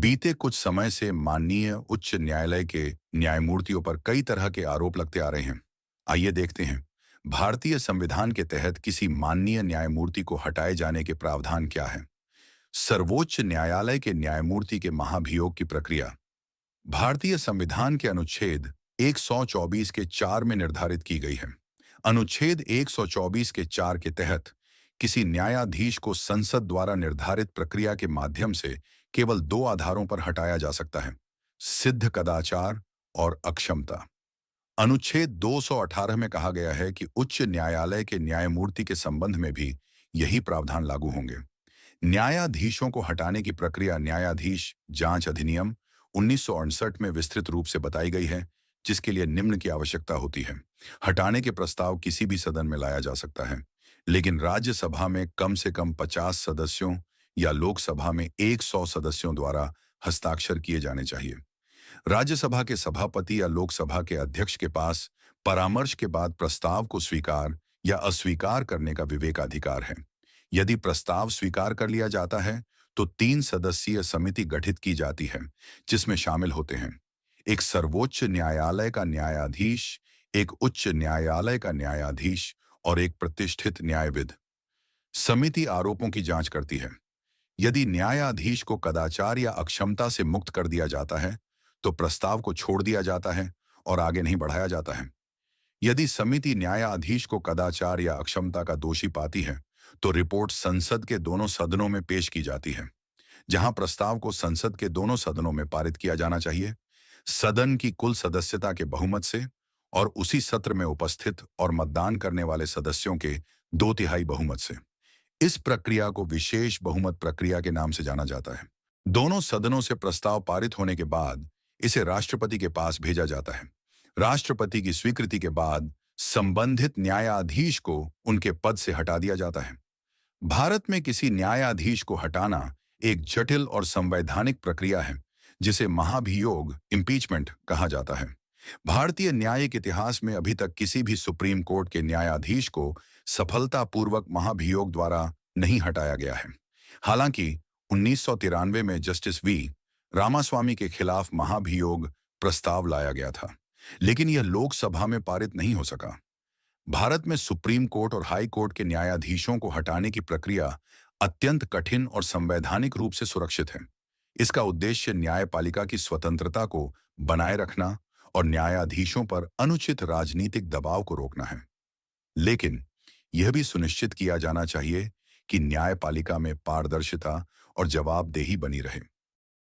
बीते कुछ समय से माननीय उच्च न्यायालय के न्यायमूर्तियों पर कई तरह के आरोप लगते आ रहे हैं। आइए देखते हैं, भारतीय संविधान के तहत किसी माननीय न्यायमूर्ति को हटाए जाने के प्रावधान क्या है। सर्वोच्च न्यायालय के न्यायमूर्ति के महाभियोग की प्रक्रिया भारतीय संविधान के अनुच्छेद 124 के 4 में निर्धारित की गई है। अनुच्छेद 124 के 4 के तहत किसी न्यायाधीश को संसद द्वारा निर्धारित प्रक्रिया के माध्यम से केवल दो आधारों पर हटाया जा सकता है: सिद्ध कदाचार और अक्षमता। अनुच्छेद 218 में कहा गया है कि उच्च न्यायालय के न्यायमूर्ति के संबंध में भी यही प्रावधान लागू होंगे। न्यायाधीशों को हटाने की प्रक्रिया न्यायाधीश जांच अधिनियम 1968 में विस्तृत रूप से बताई गई है, जिसके लिए निम्न की आवश्यकता होती है। हटाने के प्रस्ताव किसी भी सदन में लाया जा सकता है, लेकिन राज्यसभा में कम से कम 50 सदस्यों या लोकसभा में 100 सदस्यों द्वारा हस्ताक्षर किए जाने चाहिए। राज्यसभा के सभापति या लोकसभा के अध्यक्ष के पास परामर्श के बाद प्रस्ताव को स्वीकार या अस्वीकार करने का विवेकाधिकार है। यदि प्रस्ताव स्वीकार कर लिया जाता है तो 3 सदस्यीय समिति गठित की जाती है, जिसमें शामिल होते हैं एक सर्वोच्च न्यायालय का न्यायाधीश, एक उच्च न्यायालय का न्यायाधीश और एक प्रतिष्ठित न्यायविद। समिति आरोपों की जांच करती है। यदि न्यायाधीश को कदाचार या अक्षमता से मुक्त कर दिया जाता है तो प्रस्ताव को छोड़ दिया जाता है और आगे नहीं बढ़ाया जाता है। यदि समिति न्यायाधीश को कदाचार या अक्षमता का दोषी पाती है तो रिपोर्ट संसद के दोनों सदनों में पेश की जाती है, जहां प्रस्ताव को संसद के दोनों सदनों में पारित किया जाना चाहिए, सदन की कुल सदस्यता के बहुमत से और उसी सत्र में उपस्थित और मतदान करने वाले सदस्यों के 2/3 बहुमत से। इस प्रक्रिया को विशेष बहुमत प्रक्रिया के नाम से जाना जाता है। दोनों सदनों से प्रस्ताव पारित होने के बाद इसे राष्ट्रपति के पास भेजा जाता है। राष्ट्रपति की स्वीकृति के बाद संबंधित न्यायाधीश को उनके पद से हटा दिया जाता है। भारत में किसी न्यायाधीश को हटाना एक जटिल और संवैधानिक प्रक्रिया है, जिसे महाभियोग इम्पीचमेंट कहा जाता है। भारतीय न्यायिक इतिहास में अभी तक किसी भी सुप्रीम कोर्ट के न्यायाधीश को सफलतापूर्वक महाभियोग द्वारा नहीं हटाया गया है। हालांकि 1993 में जस्टिस वी रामास्वामी के खिलाफ महाभियोग प्रस्ताव लाया गया था, लेकिन यह लोकसभा में पारित नहीं हो सका। भारत में सुप्रीम कोर्ट और हाई कोर्ट के न्यायाधीशों को हटाने की प्रक्रिया अत्यंत कठिन और संवैधानिक रूप से सुरक्षित है। इसका उद्देश्य न्यायपालिका की स्वतंत्रता को बनाए रखना और न्यायाधीशों पर अनुचित राजनीतिक दबाव को रोकना है। लेकिन यह भी सुनिश्चित किया जाना चाहिए कि न्यायपालिका में पारदर्शिता और जवाबदेही बनी रहे।